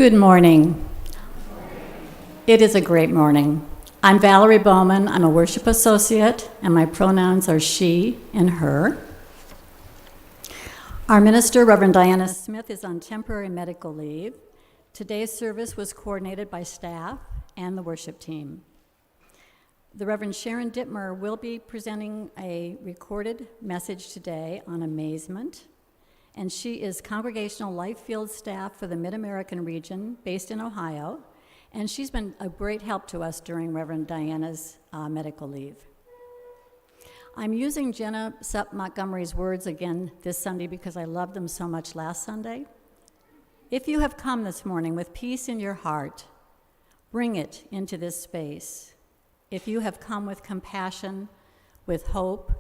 Good morning. It is a great morning. I'm Valerie Bowman. I'm a worship associate, and my pronouns are she and her. Our minister, Reverend Diana Smith, is on temporary medical leave. Today's service was coordinated by staff and the worship team. The Reverend Sharon Dittmer will be presenting a recorded message today on amazement, and she is Congregational Life Field staff for the Mid-American region based in Ohio, and she's been a great help to us during Reverend Diana's medical leave. I'm using Jenna Sup Montgomery's words again this Sunday because I loved them so much last Sunday. If you have come this morning with peace in your heart, bring it into this space. If you have come with compassion, with hope,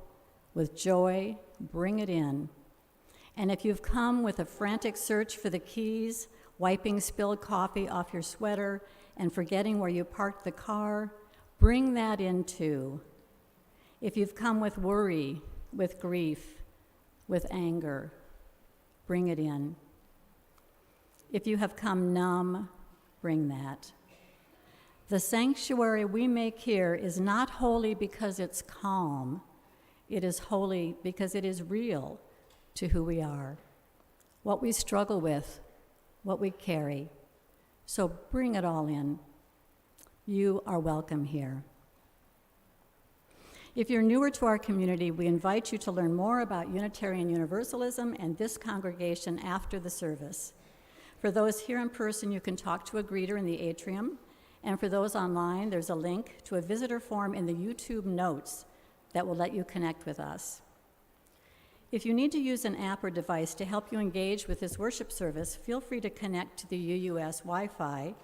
with joy, bring it in. And if you've come with a frantic search for the keys, wiping spilled coffee off your sweater, and forgetting where you parked the car, bring that in too. If you've come with worry, with grief, with anger, bring it in. If you have come numb, bring that. The sanctuary we make here is not holy because it's calm. It is holy because it is real to who we are, what we struggle with, what we carry. So bring it all in. You are welcome here. If you're newer to our community, we invite you to learn more about Unitarian Universalism and this congregation after the service. For those here in person, you can talk to a greeter in the atrium, and for those online, there's a link to a visitor form in the YouTube notes that will let you connect with us. If you need to use an app or device to help you engage with this worship service, feel free to connect to the UUS Wi-Fi.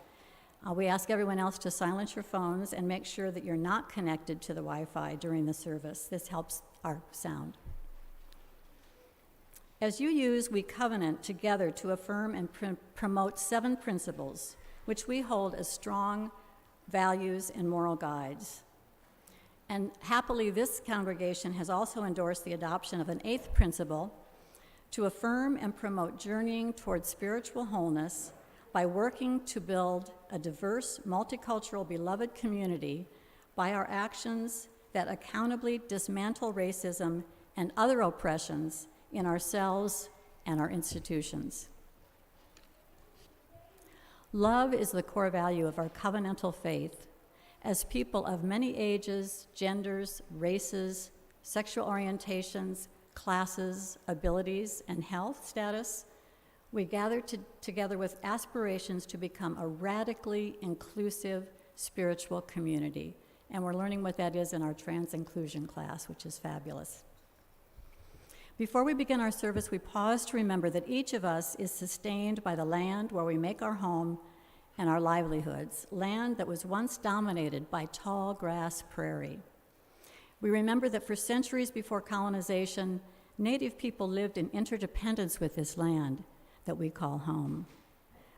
We ask everyone else to silence your phones and make sure that you're not connected to the Wi-Fi during the service. This helps our sound. As you use, we covenant together to affirm and promote 7 principles, which we hold as strong values and moral guides. And happily, this congregation has also endorsed the adoption of an 8th principle to affirm and promote journeying towards spiritual wholeness by working to build a diverse, multicultural, beloved community by our actions that accountably dismantle racism and other oppressions in ourselves and our institutions. Love is the core value of our covenantal faith. As people of many ages, genders, races, sexual orientations, classes, abilities, and health status, we gather together with aspirations to become a radically inclusive spiritual community. And we're learning what that is in our trans inclusion class, which is fabulous. Before we begin our service, we pause to remember that each of us is sustained by the land where we make our home and our livelihoods, land that was once dominated by tall grass prairie. We remember that for centuries before colonization, Native people lived in interdependence with this land that we call home.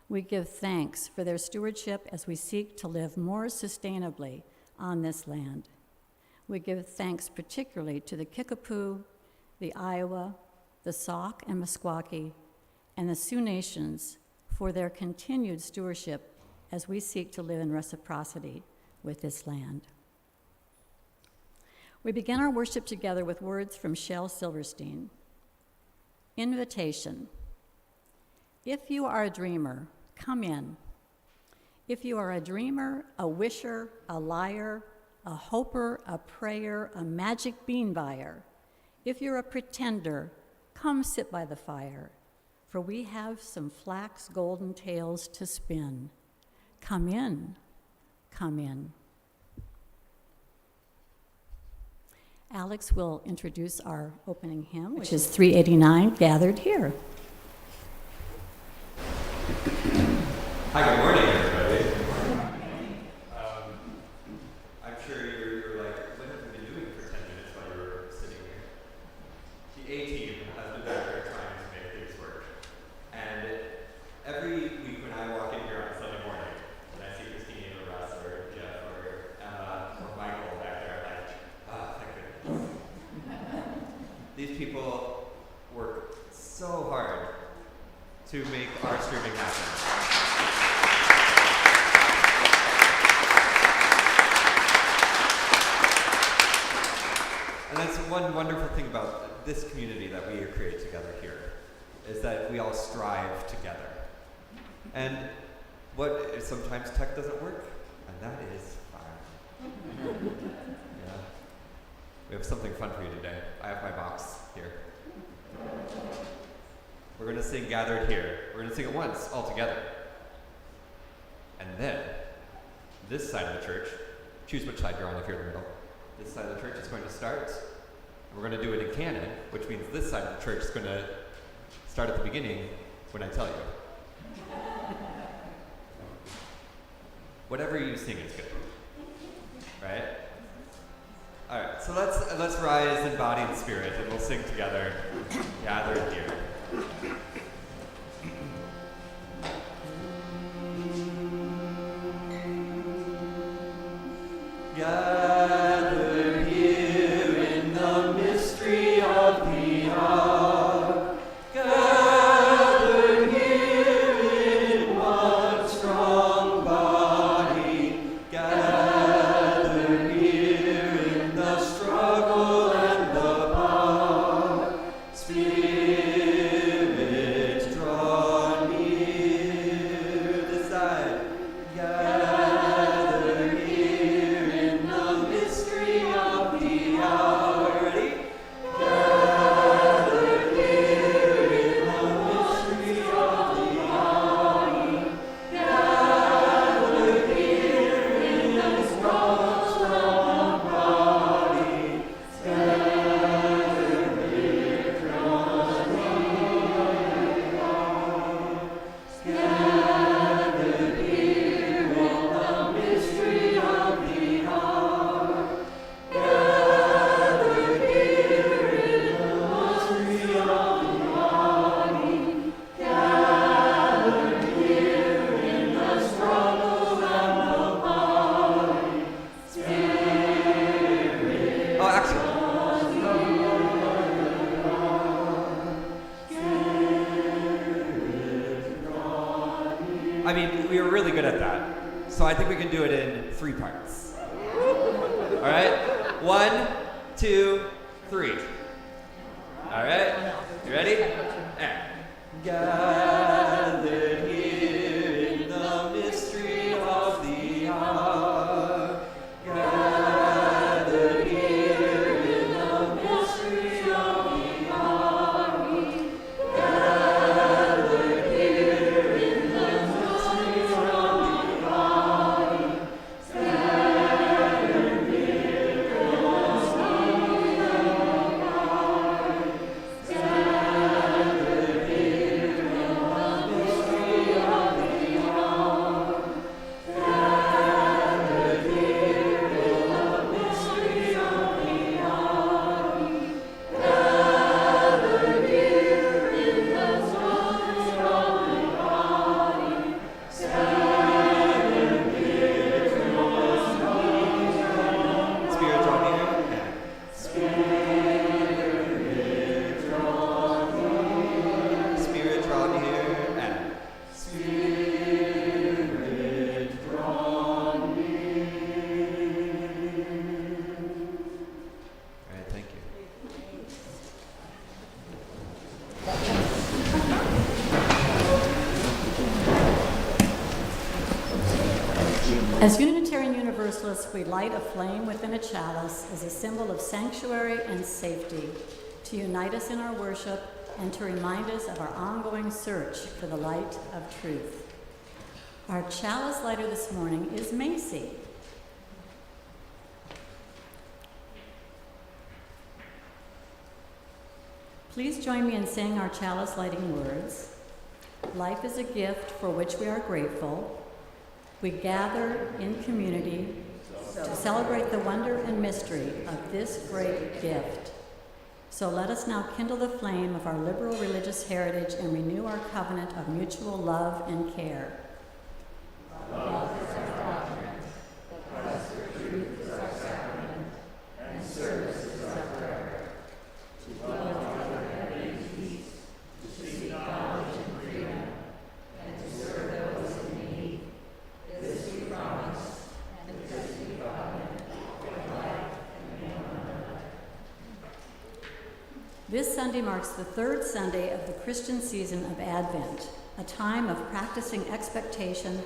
We give thanks for their stewardship as we seek to live more sustainably on this land. We give thanks particularly to the Kickapoo, the Iowa, the Sauk and Meskwaki, and the Sioux Nations for their continued stewardship as we seek to live in reciprocity with this land. We begin our worship together with words from Shel Silverstein. Invitation. If you are a dreamer, come in. If you are a dreamer, a wisher, a liar, a hoper, a prayer, a magic bean buyer, if you're a pretender, come sit by the fire, for we have some flax golden tales to spin. Come in, come in. Alex will introduce our opening hymn, which is 389, Gathered Here. Hi, good morning, everybody. I'm sure you're like, what have we been doing for 10 minutes while you were sitting here? The A-team has been back there trying to make things work. And every week when I walk in here on Sunday morning, and I see Christine or Russ or Jeff or Emma or Michael back there, I'm like, oh, thank goodness. These people work so hard to make our streaming happen. And that's one wonderful thing about this community that we create together here, is that we all strive together. And sometimes tech doesn't work, and that is fine. Yeah. We have something fun for you today. I have my box here. We're going to sing Gathered Here. We're going to sing it once, all together. And then, this side of the church, choose which side you're on if you're in the middle. This side of the church is going to start. And we're going to do it in canon, which means this side of the church is going to start at the beginning when I tell you. Whatever you sing is good. Right? Alright, so let's rise in body and spirit, and we'll sing together, Gathered Here. Gathered here in the mystery of the hour, gathered here in one strong body, gathered here in the struggle and the power, Spirit draw near. This side, gathered here in the mystery of the hour. Ready? Gathered here in the mystery of the hour, gathered here in the strong body, gathered here, draw near. Gathered here in the mystery of the hour, gathered here in the mystery of the body, gathered here in the struggle and the body, Spirit. Oh, actually. I mean, we were really good at that. So I think we can do it in 3 parts. All right? 1, 2, 3. All right? You ready? And gathered here in the mystery of the hour, gathered here in the mystery of the hour, gathered here in the mystery of the hour, gathered here in the As Unitarian Universalists, we light a flame within a chalice as a symbol of sanctuary and safety, to unite us in our worship and to remind us of our ongoing search for the light of truth. Our chalice lighter this morning is Macy. Please join me in saying our chalice lighting words. Life is a gift for which we are grateful. We gather in community to celebrate the wonder and mystery of this great gift. So let us now kindle the flame of our liberal religious heritage and renew our covenant of mutual love and care. Love is our doctrine, the quest for truth is our sacrament, and service is our prayer. To dwell together in peace, to seek knowledge and freedom, and to serve those in need. This we promise, and this we covenant, with life and name on earth. This Sunday marks the third Sunday of the Christian season of Advent, a time of practicing expectation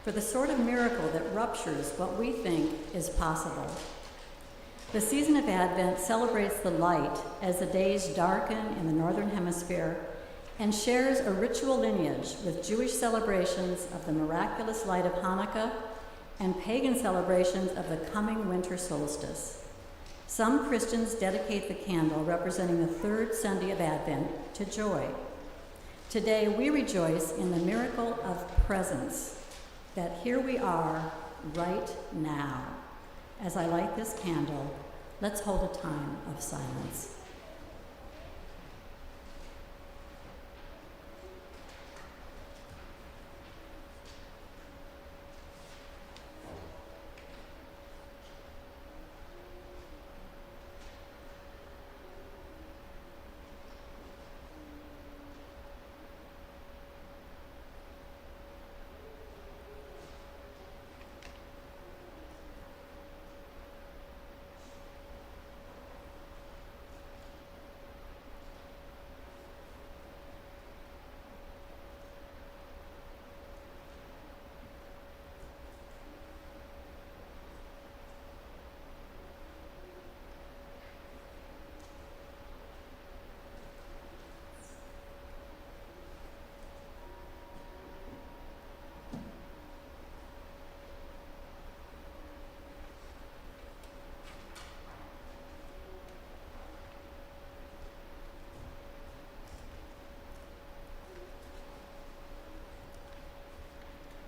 for the sort of miracle that ruptures what we think is possible. The season of Advent celebrates the light as the days darken in the Northern Hemisphere and shares a ritual lineage with Jewish celebrations of the miraculous light of Hanukkah and pagan celebrations of the coming winter solstice. Some Christians dedicate the candle representing the third Sunday of Advent to joy. Today we rejoice in the miracle of presence, that here we are right now. As I light this candle, let's hold a time of silence.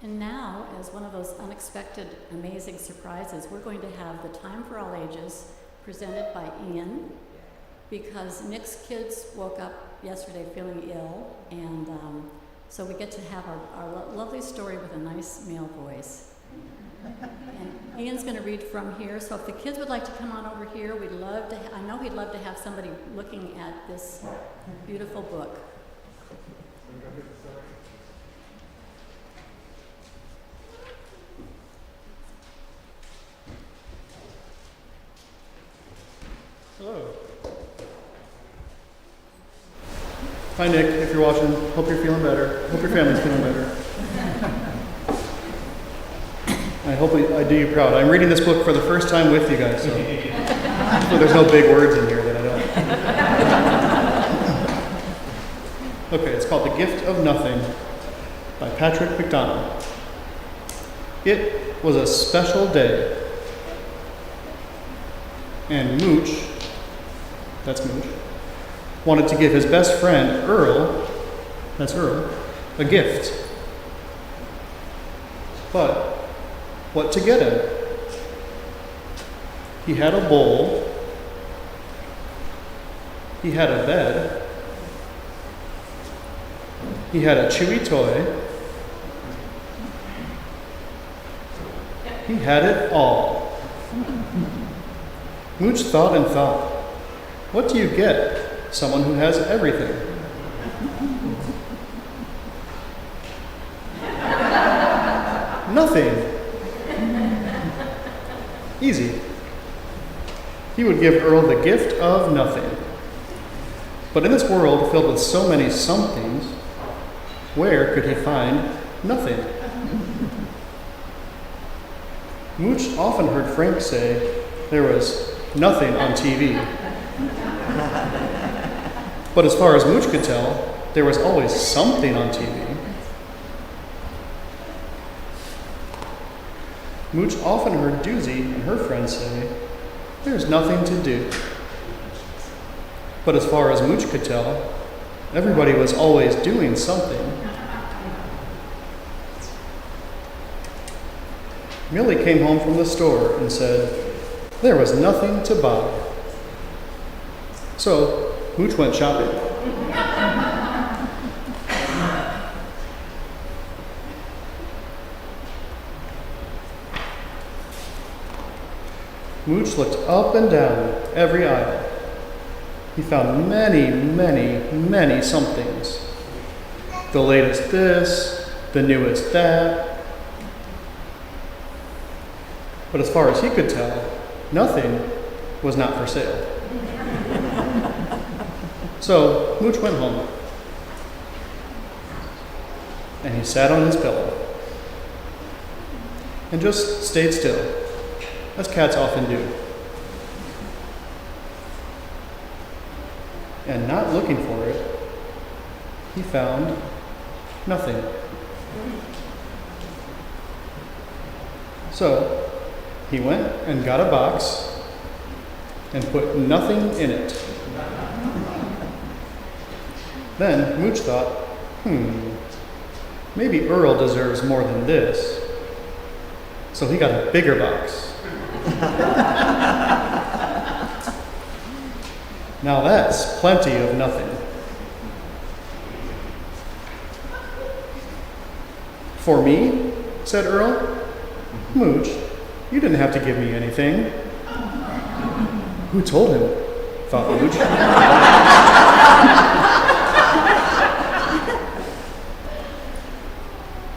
And now, as one of those unexpected, amazing surprises, we're going to have the Time for All Ages presented by Ian, because Nick's kids woke up yesterday feeling ill, and so we get to have our lovely story with a nice male voice. And Ian's going to read from here, so if the kids would like to come on over here, we'd love to, I know he'd love to have somebody looking at this beautiful book. Hello. Hi Nick, if you're watching, hope you're feeling better. Hope your family's feeling better. I hope I do you proud. I'm reading this book for the first time with you guys, so there's no big words in here that I don't. Okay, it's called The Gift of Nothing by Patrick McDonald. It was a special day, and Mooch, that's Mooch, wanted to give his best friend, Earl, that's Earl, a gift. But what to get him? He had a bowl, he had a bed, he had a chewy toy, he had it all. Mooch thought and thought, what do you get someone who has everything? Nothing. Easy. He would give Earl the gift of nothing. But in this world filled with so many somethings, where could he find nothing? Mooch often heard Frank say there was nothing on TV. But as far as Mooch could tell, there was always something on TV. Mooch often heard Doozy and her friends say, there's nothing to do. But as far as Mooch could tell, everybody was always doing something. Millie came home from the store and said, there was nothing to buy. So, Mooch went shopping. Mooch looked up and down every aisle. He found many, many, many somethings. The latest this, the newest that. But as far as he could tell, nothing was not for sale. So Mooch went home, and he sat on his pillow and just stayed still, as cats often do. And not looking for it, he found nothing. So he went and got a box and put nothing in it. Then Mooch thought, maybe Earl deserves more than this. So he got a bigger box. Now that's plenty of nothing. For me? Said Earl. Mooch, you didn't have to give me anything. Who told him? Thought Mooch.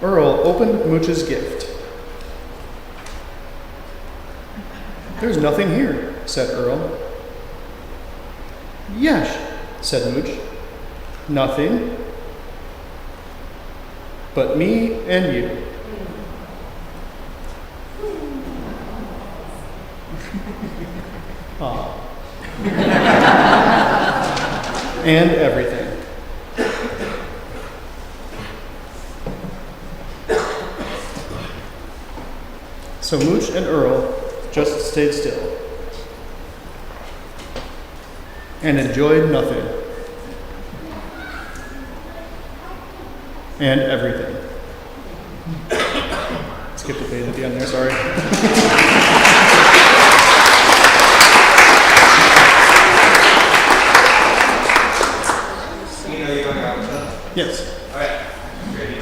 Earl opened Mooch's gift. There's nothing here, said Earl. Yes, said Mooch. Nothing but me and you. Aw. And everything. So Mooch and Earl just stayed still and enjoyed nothing and everything. Skipped a page at the end there, sorry. You know you're going out with them? Yes. Alright. Ready?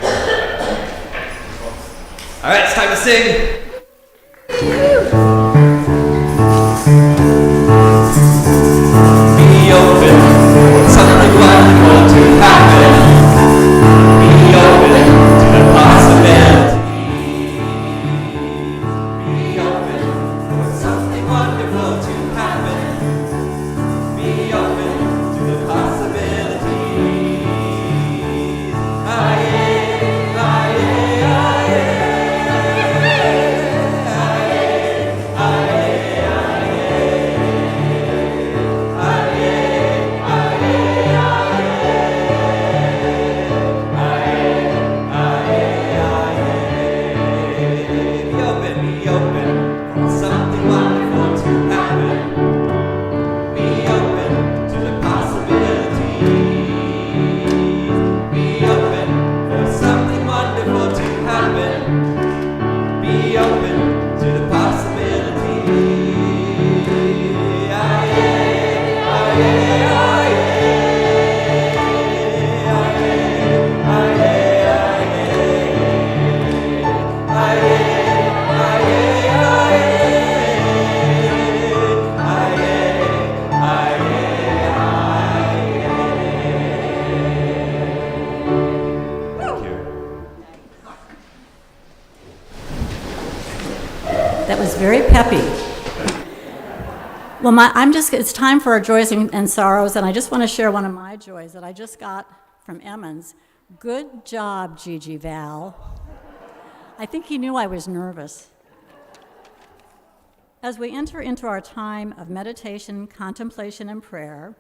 Alright, it's time to sing! Be open, something wonderful to happen. Be open to the possibility. Be open for something wonderful to happen. Be open to the possibilities. Aye, aye, aye. That was very peppy. Well, it's time for our joys and sorrows, and I just want to share one of my joys that I just got from Emmons. Good job, Gigi Val. I think he knew I was nervous. As we enter into our time of meditation, contemplation, and prayer,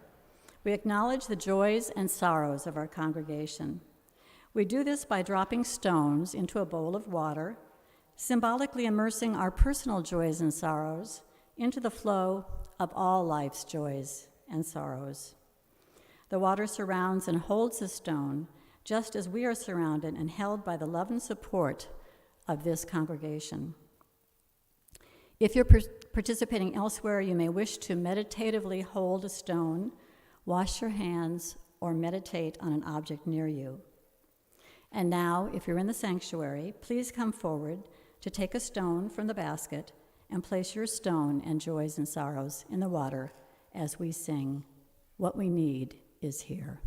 we acknowledge the joys and sorrows of our congregation. We do this by dropping stones into a bowl of water, symbolically immersing our personal joys and sorrows into the flow of all life's joys and sorrows. The water surrounds and holds the stone, just as we are surrounded and held by the love and support of this congregation. If you're participating elsewhere, you may wish to meditatively hold a stone, wash your hands, or meditate on an object near you. And now, if you're in the sanctuary, please come forward to take a stone from the basket and place your stone and joys and sorrows in the water as we sing, "What We Need Is Here."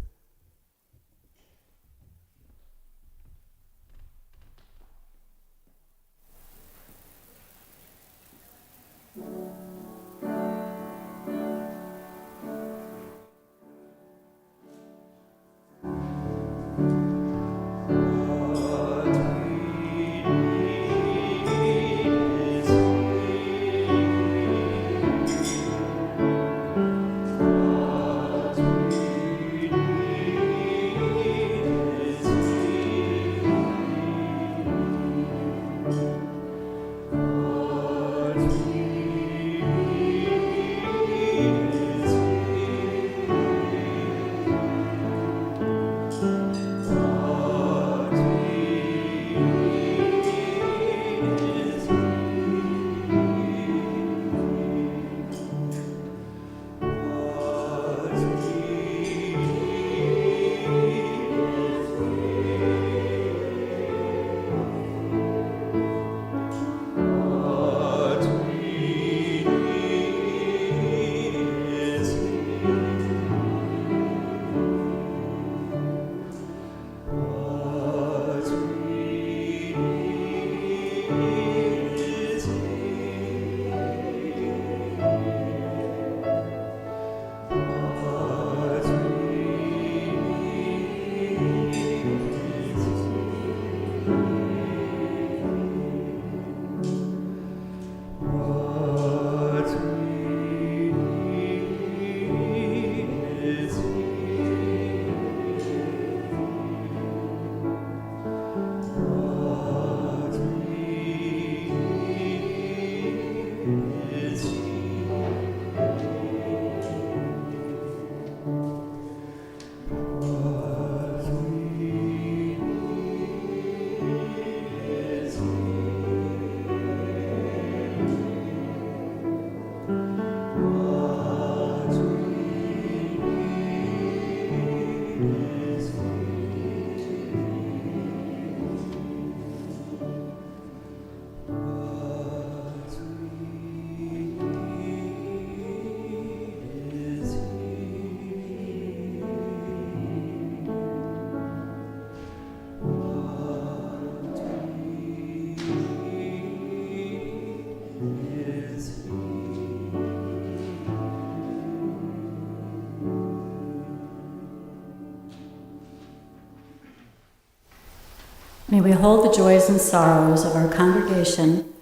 May we hold the joys and sorrows of our congregation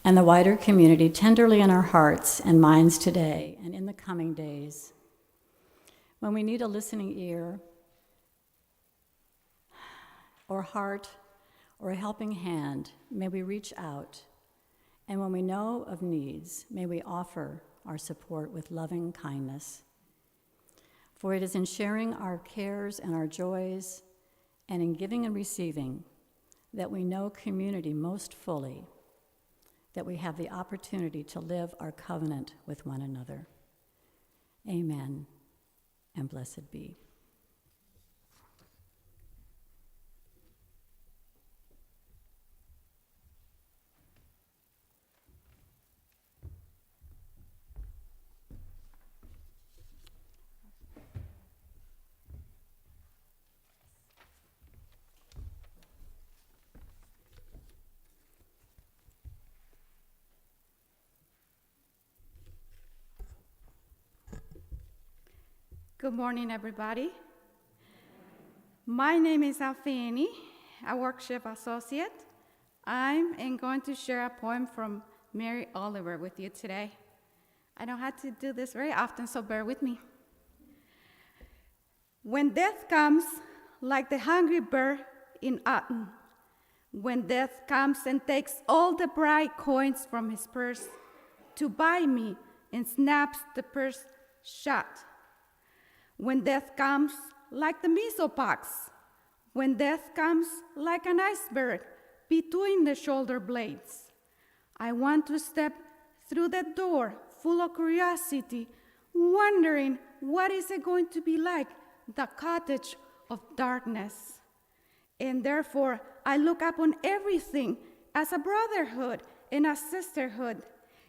and the wider community tenderly in our hearts and minds today and in the coming days. When we need a listening ear or heart or a helping hand, may we reach out. And when we know of needs, may we offer our support with loving kindness. For it is in sharing our cares and our joys and in giving and receiving that we know community most fully, that we have the opportunity to live our covenant with one another. Amen, and blessed be. Good morning, everybody. My name is Alfeni, a workshop associate. I'm going to share a poem from Mary Oliver with you today. I don't have to do this very often, so bear with me. When death comes like the hungry bird in autumn, when death comes and takes all the bright coins from his purse to buy me and snaps the purse shut, when death comes like the measles pox, when death comes like an iceberg between the shoulder blades, I want to step through that door full of curiosity, wondering what is it going to be like, the cottage of darkness. And therefore, I look upon everything as a brotherhood and a sisterhood,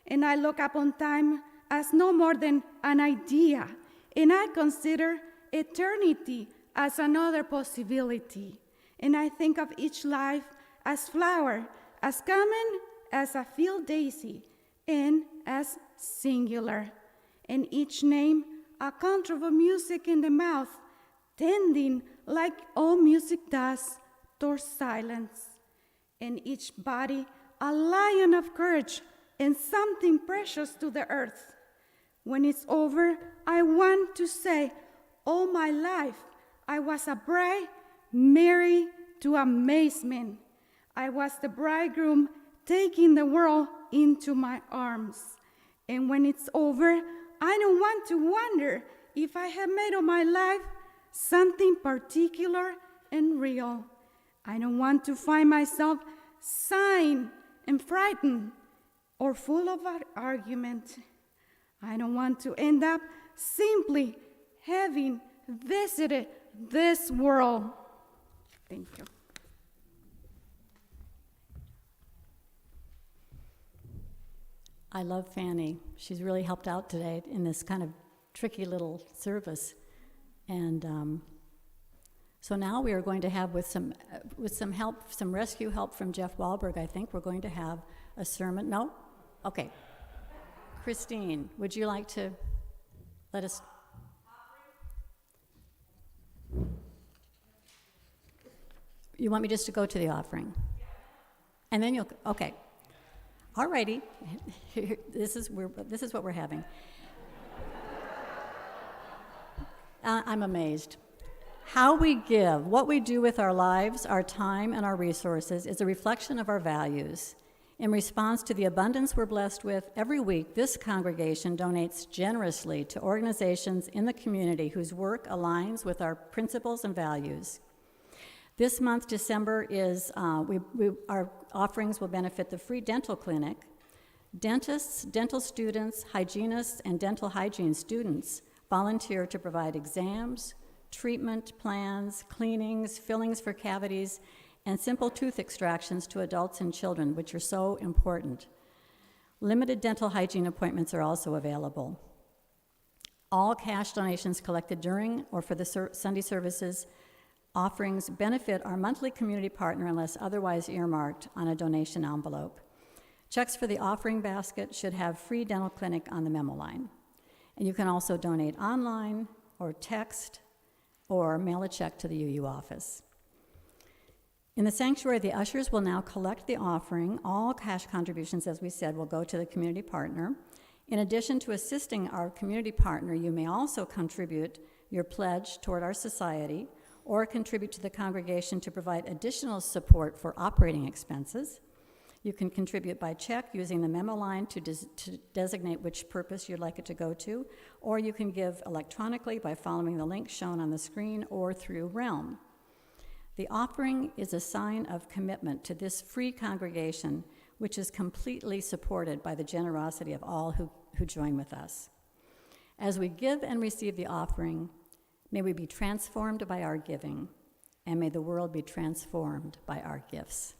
and I look upon time as no more than an idea, and I consider eternity as another possibility. And I think of each life as flower, as common as a field daisy, and as singular. And each name a contour of music in the mouth, tending like all music does towards silence. And each body a lion of courage and something precious to the earth. When it's over, I want to say, all my life, I was a bride married to amazement. I was the bridegroom taking the world into my arms. And when it's over, I don't want to wonder if I have made of my life something particular and real. I don't want to find myself sighing and frightened or full of argument. I don't want to end up simply having visited this world. Thank you. I love Fanny. She's really helped out today in this kind of tricky little service. And so now we are going to have, with some help, some rescue help from Jeff Wahlberg, I think we're going to have a sermon. No? Okay. Christine, would you like to let us? You want me just to go to the offering? And then you'll, okay. All righty. This is what we're having. I'm amazed. How we give, what we do with our lives, our time, and our resources is a reflection of our values. In response to the abundance we're blessed with, every week this congregation donates generously to organizations in the community whose work aligns with our principles and values. This month, December, is our offerings will benefit the free dental clinic. Dentists, dental students, hygienists, and dental hygiene students volunteer to provide exams, treatment plans, cleanings, fillings for cavities, and simple tooth extractions to adults and children, which are so important. Limited dental hygiene appointments are also available. All cash donations collected during or for the Sunday services offerings benefit our monthly community partner unless otherwise earmarked on a donation envelope. Checks for the offering basket should have free dental clinic on the memo line. And you can also donate online or text or mail a check to the UU office. In the sanctuary, the ushers will now collect the offering. All cash contributions, as we said, will go to the community partner. In addition to assisting our community partner, you may also contribute your pledge toward our society or contribute to the congregation to provide additional support for operating expenses. You can contribute by check using the memo line to designate which purpose you'd like it to go to, or you can give electronically by following the link shown on the screen or through Realm. The offering is a sign of commitment to this free congregation, which is completely supported by the generosity of all who join with us. As we give and receive the offering, may we be transformed by our giving, and may the world be transformed by our gifts.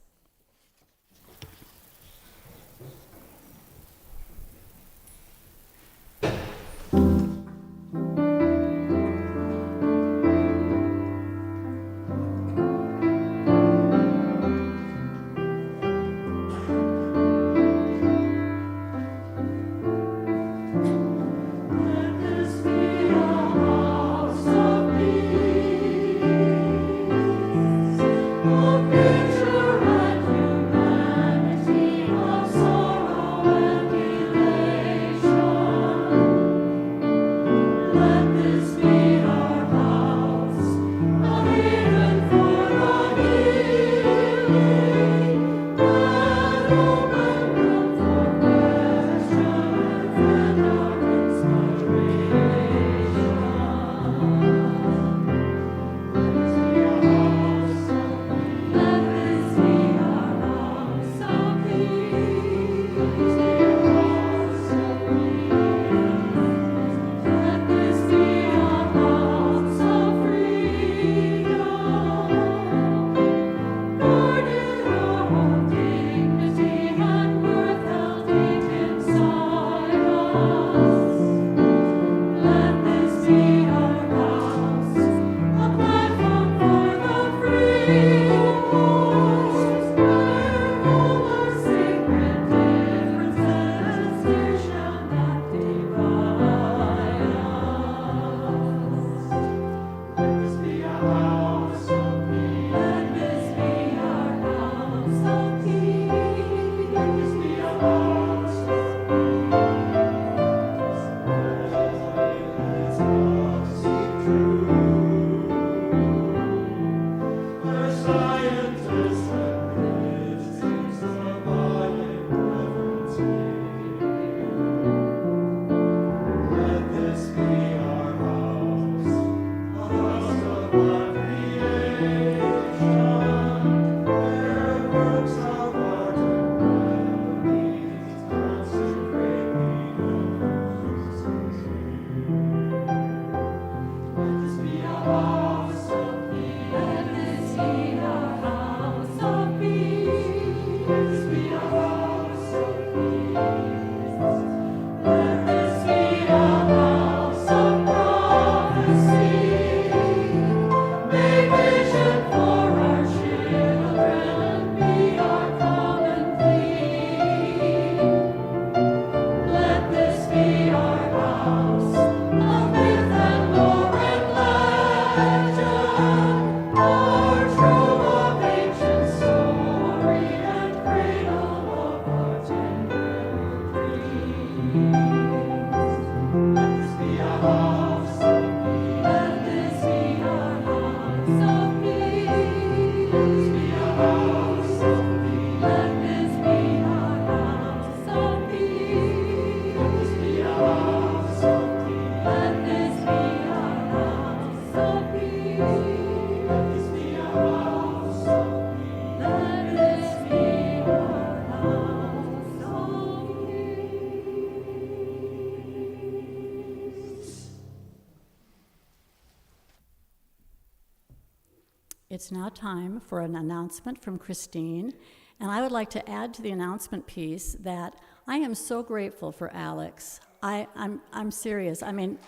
It's now time for an announcement from Christine, and I would like to add to the announcement piece that I am so grateful for Alex. I'm serious. I mean,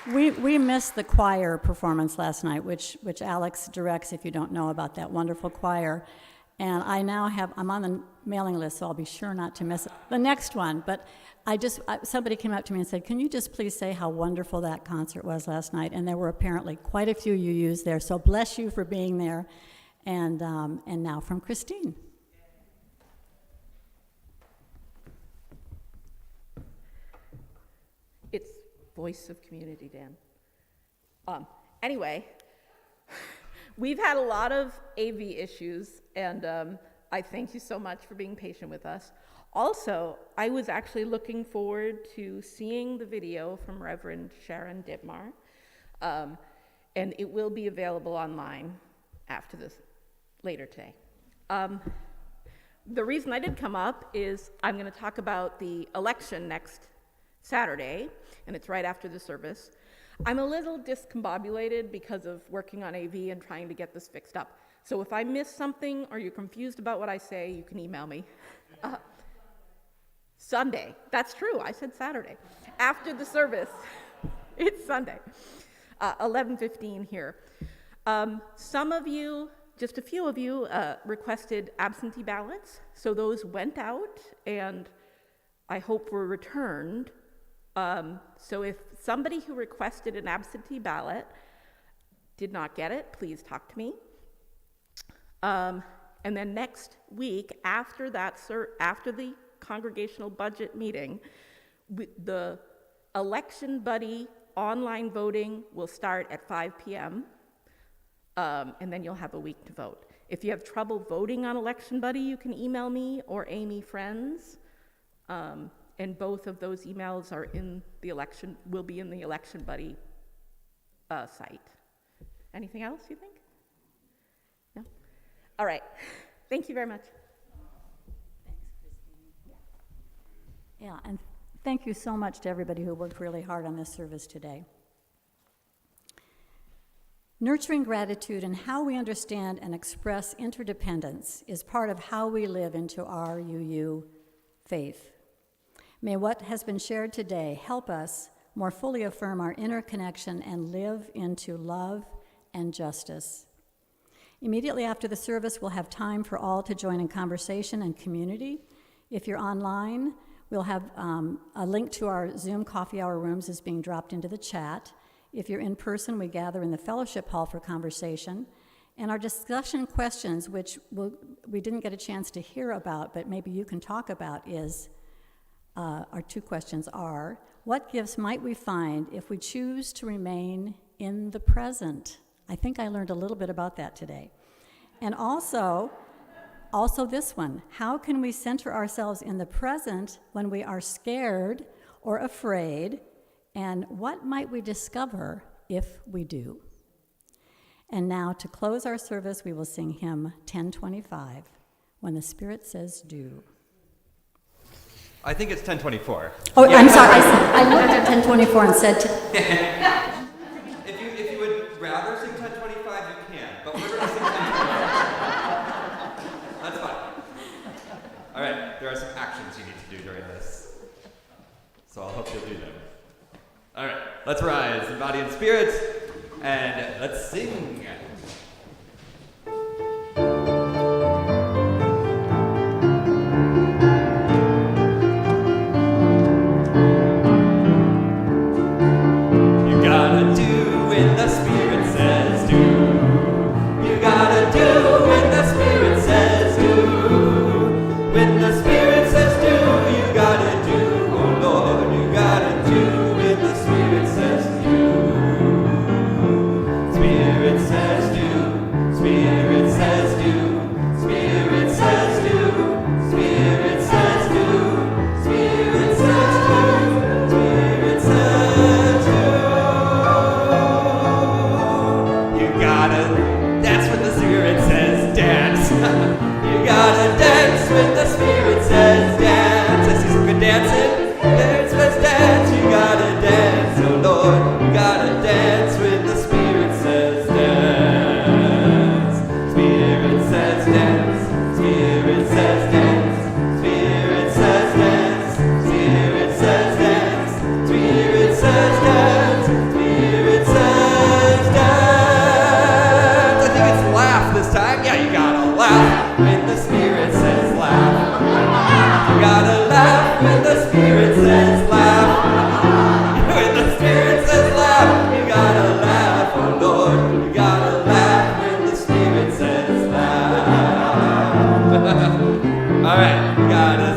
We missed the choir performance last night, which Alex directs, if you don't know about that wonderful choir. And I'm on the mailing list, so I'll be sure not to miss the next one. But somebody came up to me and said, can you just please say how wonderful that concert was last night? And there were apparently quite a few UUs there, so bless you for being there. And now from Christine. It's Voice of Community, Dan. Anyway, we've had a lot of AV issues, and I thank you so much for being patient with us. Also, I was actually looking forward to seeing the video from Reverend Sharon Dittmar, and it will be available online after this, later today. The reason I did come up is I'm going to talk about the election next Saturday, and it's right after the service. I'm a little discombobulated because of working on AV and trying to get this fixed up. So if I miss something or you're confused about what I say, you can email me. Sunday, that's true, I said Saturday. After the service, it's Sunday, 11:15 here. Some of you, just a few of you, requested absentee ballots, so those went out and I hope were returned. So if somebody who requested an absentee ballot did not get it, please talk to me. And then next week, after the congregational budget meeting, the Election Buddy online voting will start at 5 p.m., and then you'll have a week to vote. If you have trouble voting on Election Buddy, you can email me or Amy Friends. And both of those emails will be in the Election Buddy site. Anything else you think? No? All right. Thank you very much. Thanks, Christine. Yeah, and thank you so much to everybody who worked really hard on this service today. Nurturing gratitude and how we understand and express interdependence is part of how we live into our UU faith. May what has been shared today help us more fully affirm our inner connection and live into love and justice. Immediately after the service, we'll have time for all to join in conversation and community. If you're online, we'll have a link to our Zoom coffee hour rooms is being dropped into the chat. If you're in person, we gather in the fellowship hall for conversation. And our discussion questions, which we didn't get a chance to hear about, but maybe you can talk about, is our two questions are, what gifts might we find if we choose to remain in the present? I think I learned a little bit about that today. And also this one, how can we center ourselves in the present when we are scared or afraid, and what might we discover if we do? And now to close our service, we will sing hymn 1025, When the Spirit Says Do. I think it's 1024. Oh, yeah. I'm sorry. I looked at 1024 and said... If you would rather sing 1025, you can. But we're going to sing 1024. That's fine. All right. There are some actions you need to do during this. So I'll hope you'll do them. All right. Let's rise in body and spirit. And let's sing. when the Spirit says laugh. You gotta laugh when the Spirit says laugh. When the Spirit says laugh, you gotta laugh, oh Lord. You gotta laugh when the Spirit says laugh. All right, you gotta.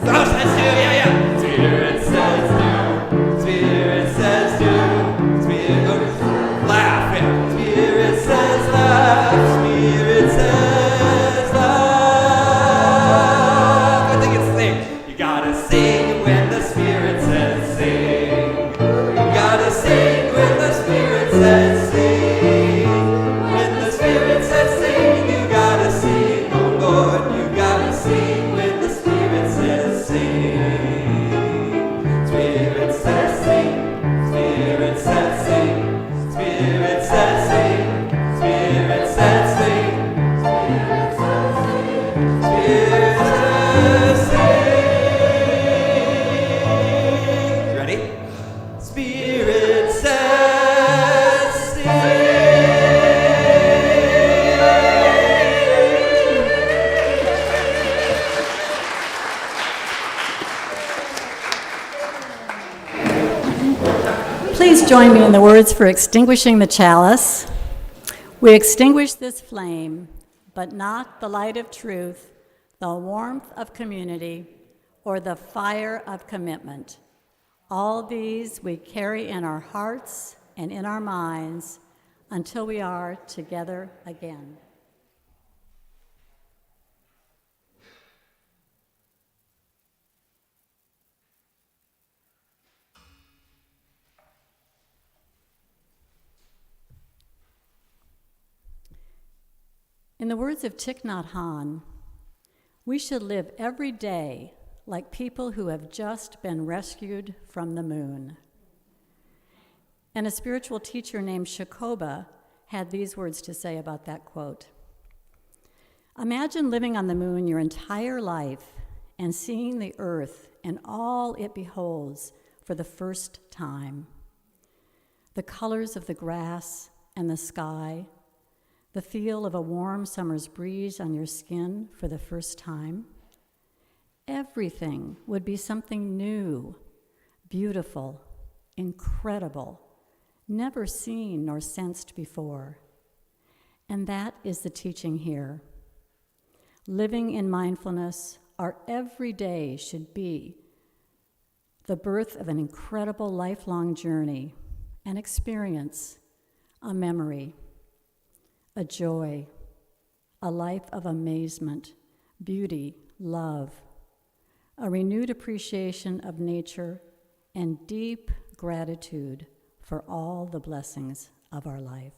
Oh, says do, yeah. Spirit says do. Spirit says do. Spirit, oh, laugh, yeah. Spirit says laugh. Spirit says laugh. I think it's sing. You gotta sing when the Spirit says sing. You gotta sing when the Spirit says sing. When the Spirit says sing, you gotta sing, oh Lord. You gotta sing when the Spirit says sing. Spirit says sing. Spirit says sing. Spirit says sing. Spirit says sing. Spirit says sing. You ready? Spirit says sing. Please join me in the words for extinguishing the chalice. We extinguish this flame, but not the light of truth, the warmth of community, or the fire of commitment. All these we carry in our hearts and in our minds until we are together again. In the words of Thich Nhat Hanh, we should live every day like people who have just been rescued from the moon. And a spiritual teacher named Shakoba had these words to say about that quote. Imagine living on the moon your entire life and seeing the earth and all it beholds for the first time. The colors of the grass and the sky, the feel of a warm summer's breeze on your skin for the first time. Everything would be something new, beautiful, incredible, never seen nor sensed before. And that is the teaching here. Living in mindfulness, our every day should be the birth of an incredible lifelong journey, an experience, a memory, a joy, a life of amazement, beauty, love, a renewed appreciation of nature, and deep gratitude for all the blessings of our life.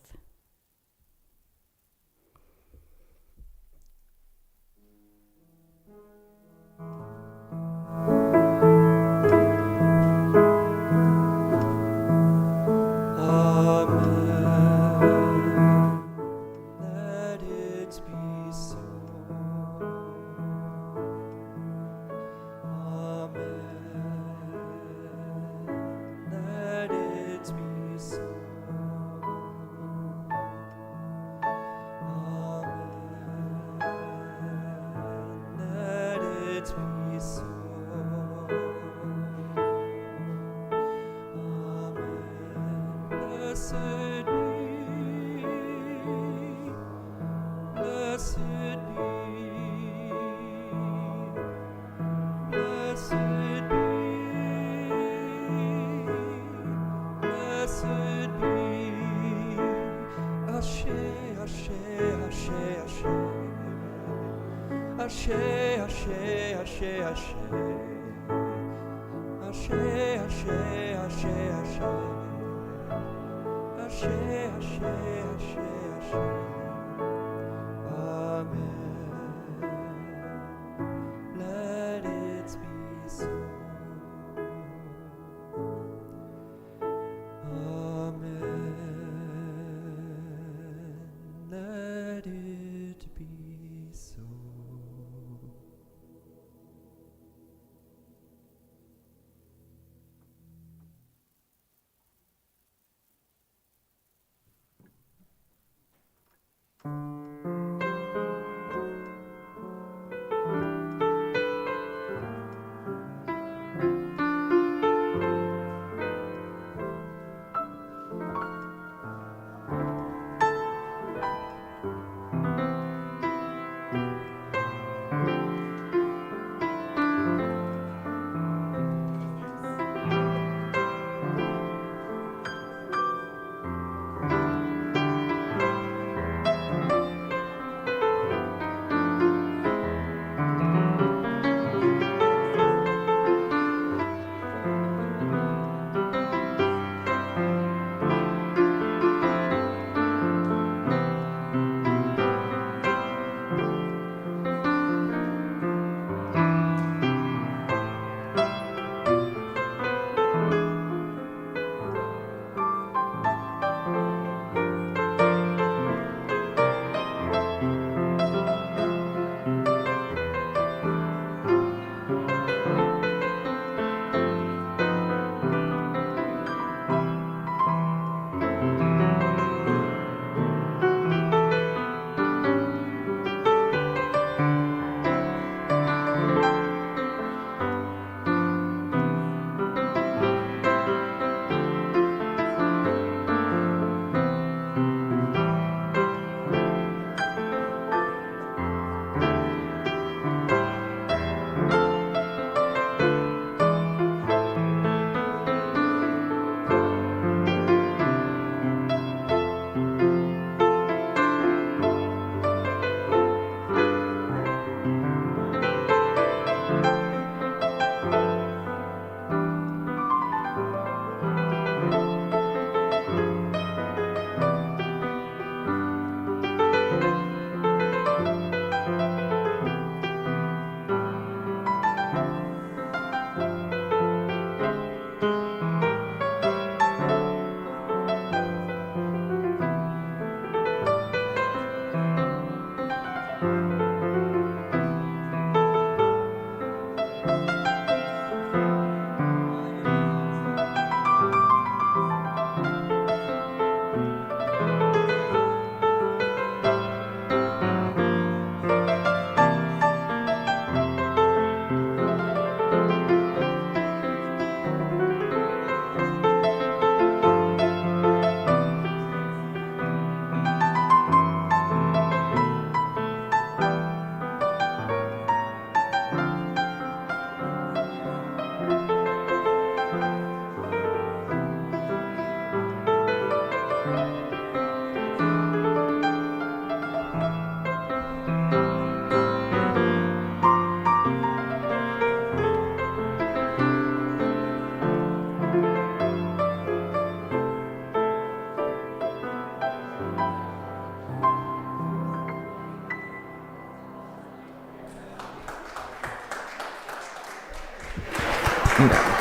No.